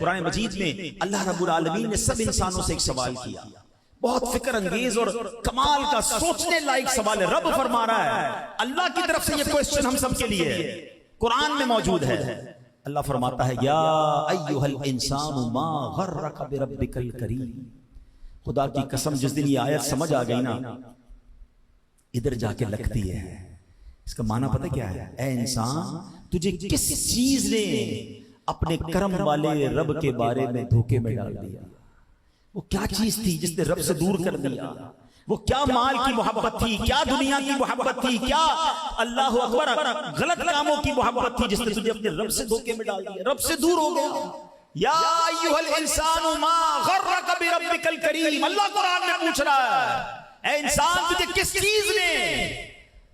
قرآن مجید میں اللہ رب العالمین نے سب انسانوں سے ایک سوال کیا، بہت فکر انگیز اور کمال کا سوچنے لائق سوال ہے۔ رب فرما رہا ہے، اللہ کی طرف سے یہ کوئسچن ہم سب کے لیے قرآن میں موجود ہے۔ اللہ فرماتا ہے یا ایھا الانسان ما غرک بربک الکریم۔ خدا کی قسم جس دن یہ آیت سمجھ آ گئی نا، ادھر جا کے لگتی ہے۔ اس کا معنی پتہ کیا ہے؟ اے انسان، تجھے کس چیز نے اپنے کرم والے رب کے بارے میں دھوکے میں ڈال دیا؟ وہ کیا چیز تھی جس نے رب سے دور کر دیا؟ وہ کیا مال کی محبت تھی، کیا دنیا کی محبت تھی، کیا اللہ اکبر غلط کاموں کی محبت تھی جس نے تجھے اپنے رب سے دھوکے میں ڈال دیا؟ رب سے دور ہو گیا۔ یا ایھا الانسان ما غرک بربک الکریم۔ اللہ قرآن میں پوچھ رہا ہے، اے انسان، تجھے کس چیز نے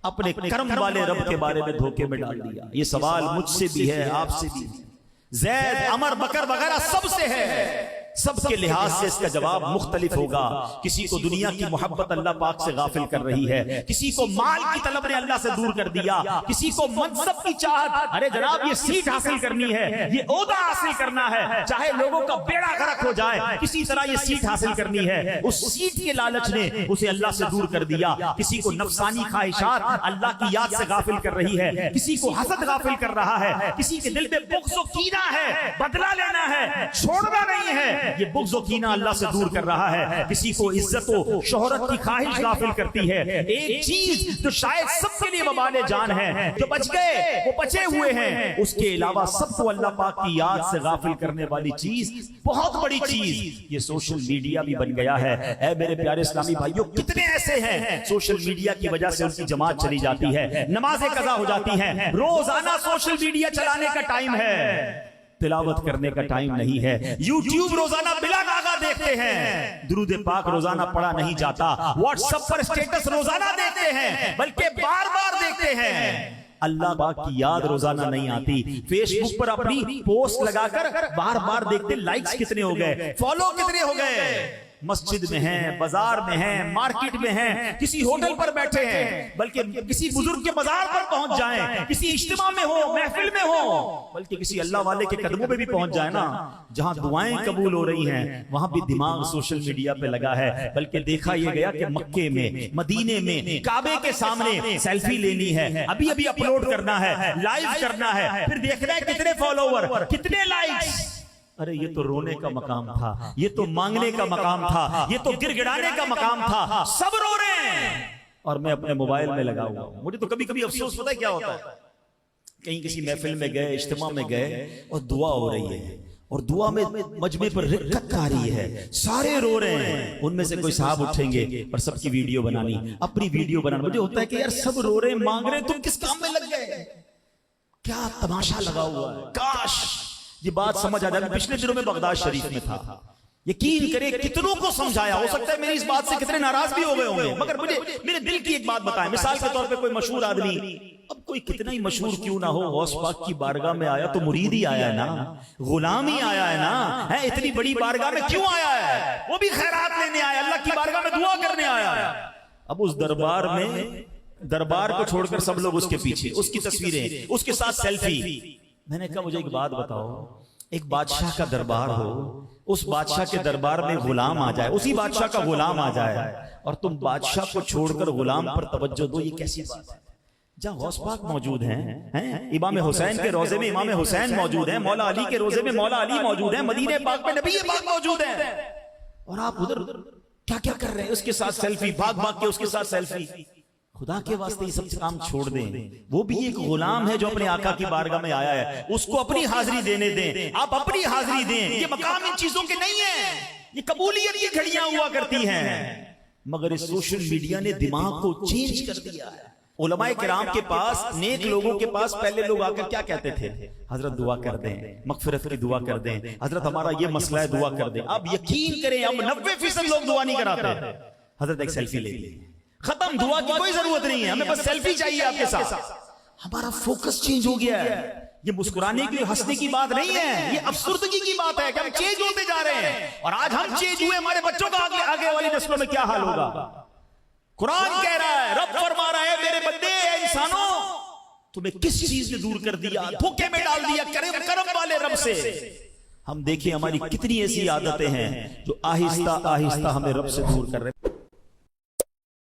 اپنے کرم والے رب کے بارے میں دھوکے میں ڈال دیا؟ یہ سوال مجھ سے بھی ہے، آپ سے بھی ہے، زید، عمر، بکر وغیرہ سب سے ہے۔ سب کے لحاظ سے اس کا جواب مختلف ہوگا۔ کسی کو دنیا کی محبت اللہ پاک سے غافل کر رہی ہے، کسی کو مال کی طلب نے اللہ سے دور کر دیا، کسی کو منصب کی چاہت، ارے جناب یہ سیٹ حاصل کرنی ہے، یہ عہدہ حاصل کرنا ہے، چاہے لوگوں کا بیڑا غرق ہو جائے، کسی طرح یہ سیٹ حاصل کرنی ہے، اس سیٹ کے لالچ نے اسے اللہ سے دور کر دیا۔ کسی کو نفسانی خواہشات اللہ کی یاد سے غافل کر رہی ہے، کسی کو حسد غافل کر رہا ہے، کسی کے دل میں بغض و کینہ ہے، بدلہ لینا ہے، چھوڑنا نہیں ہے، یہ بغض و کینہ اللہ سے دور کر رہا ہے۔ کسی کو عزت و شہرت کی خواہش غافل کرتی ہے۔ ایک چیز جو شاید سب کے لیے وبال جان ہے، جو بچ گئے وہ بچے ہوئے ہیں، اس کے علاوہ سب کو اللہ پاک کی یاد سے غافل کرنے والی چیز، بہت بڑی چیز، یہ سوشل میڈیا بھی بن گیا ہے۔ اے میرے پیارے اسلامی بھائیوں، کتنے ایسے ہیں سوشل میڈیا کی وجہ سے ان کی جماعت چلی جاتی ہے، نمازیں قضا ہو جاتی ہیں، روزانہ سوشل میڈیا چلانے کا ٹائم ہے، تلاوت کرنے کا ٹائم نہیں ہے، یوٹیوب روزانہ بلا ناغہ دیکھتے ہیں، درود پاک روزانہ پڑھا نہیں جاتا، واٹس ایپ پر سٹیٹس روزانہ دیکھتے ہیں، بلکہ بار بار دیکھتے ہیں، اللہ پاک کی یاد روزانہ نہیں آتی۔ فیس بک پر اپنی پوسٹ لگا کر بار بار دیکھتے لائکس کتنے ہو گئے، فالو کتنے ہو گئے، مسجد میں ہیں، بازار میں ہیں، مارکیٹ میں ہیں، کسی ہوٹل پر بیٹھے ہیں، بلکہ کسی بزرگ کے مزار پر پہنچ جائیں، کسی اجتماع میں ہو، محفل میں ہو، بلکہ کسی اللہ والے کے قدموں پہ بھی پہنچ جائیں نا، جہاں دعائیں قبول ہو رہی ہیں، وہاں بھی دماغ سوشل میڈیا پہ لگا ہے۔ بلکہ دیکھا یہ گیا کہ مکے میں، مدینے میں، کعبے کے سامنے سیلفی لینی ہے، ابھی ابھی اپلوڈ کرنا ہے، لائیو کرنا ہے، پھر دیکھنا ہے کتنے فالوور، کتنے لائکس۔ ارے یہ تو رونے کا مقام تھا، یہ تو مانگنے کا مقام تھا، یہ تو گر گڑانے کا مقام تھا، سب رو رہے ہیں اور میں اپنے موبائل میں لگا ہوا ہوں۔ مجھے تو کبھی کبھی افسوس پتہ ہے کیا ہوتا ہے، کہیں کسی محفل میں گئے، اجتماع میں گئے اور دعا ہو رہی ہے، اور دعا میں مجمع پر رکت آ رہی ہے، سارے رو رہے ہیں، ان میں سے کوئی صاحب اٹھیں گے اور سب کی ویڈیو بنانی، اپنی ویڈیو بنانا۔ مجھے ہوتا ہے کہ یار سب رو رہے ہیں، مانگ رہے ہیں، تم کس کام میں لگ گئے؟ کیا تماشا لگا ہوا ہے۔ کاش یہ بات سمجھ آ جائے۔ پچھلے دنوں میں بغداد شریف میں تھا، یقین کرے کتنوں کو سمجھایا، ہو سکتا ہے میری اس بات سے کتنے ناراض بھی ہو گئے ہوں گے، مگر مجھے میرے دل کی ایک بات بتائیں۔ مثال کے طور پہ کوئی مشہور آدمی، اب کوئی کتنا ہی مشہور کیوں نہ ہو، غوث پاک کی بارگاہ میں آیا تو مرید ہی آیا ہے نا، غلام ہی آیا ہے نا، اتنی بڑی بارگاہ میں کیوں آیا ہے؟ وہ بھی خیرات لینے آیا، اللہ کی بارگاہ میں دعا کرنے آیا ہے۔ اب اس دربار میں، دربار کو چھوڑ کر سب لوگ اس کے پیچھے، اس کی تصویریں، اس کے ساتھ سیلفی۔ میں نے کہا مجھے ایک بات بتاؤ، ایک بادشاہ کا دربار ہو، اس بادشاہ کے دربار میں غلام آ جائے، اسی بادشاہ کا غلام آ جائے، اور تم بادشاہ کو چھوڑ کر غلام پر توجہ دو، یہ کیسی بات ہے؟ جہاں غوث پاک موجود ہیں، امام حسین کے روضے میں امام حسین موجود ہیں، مولا علی کے روضے میں مولا علی موجود ہیں، مدینے پاک میں نبی پاک موجود ہیں، اور آپ ادھر کیا کیا کر رہے ہیں؟ اس کے ساتھ سیلفی، بھاگ بھاگ کے اس کے ساتھ سیلفی۔ خدا کے واسطے یہ سب کام چھوڑ دیں، وہ بھی ایک غلام ہے جو اپنے آقا کی بارگاہ میں آیا ہے، اس کو اپنی حاضری دینے دیں، آپ اپنی حاضری دیں۔ یہ مقام ان چیزوں کے نہیں ہیں، یہ قبولیت کی گھڑیاں ہوا کرتی ہیں، مگر اس سوشل میڈیا نے دماغ کو چینج کر دیا ہے۔ علماء کرام کے پاس، نیک لوگوں کے پاس پہلے لوگ آ کر کیا کہتے تھے؟ حضرت دعا کر دیں، مغفرت کی دعا کر دیں، حضرت ہمارا یہ مسئلہ ہے دعا کر دیں۔ اب یقین کریں اب 90% لوگ دعا نہیں کراتے، حضرت ایک سیلفی لے لیں، ختم، دعا کی کوئی ضرورت نہیں ہے، ہمیں بس سیلفی چاہیے آپ کے ساتھ۔ ہمارا فوکس چینج ہو گیا ہے، یہ مسکرانے کی ہنسنے کی بات نہیں ہے، یہ افسردگی کی بات ہے کہ ہم چینج ہوتے جا رہے ہیں، اور آج ہم چینج ہوئے، ہمارے بچوں کا آگے والی نسلوں میں کیا حال ہوگا؟ قرآن کہہ رہا ہے، رب فرما رہا ہے میرے بندے، اے انسانوں، تمہیں کس چیز نے دور کر دیا، دھوکے میں ڈال دیا کرم والے رب سے۔ ہم دیکھیں ہماری کتنی ایسی عادتیں ہیں جو آہستہ آہستہ ہمیں رب سے دور کر رہے ہیں.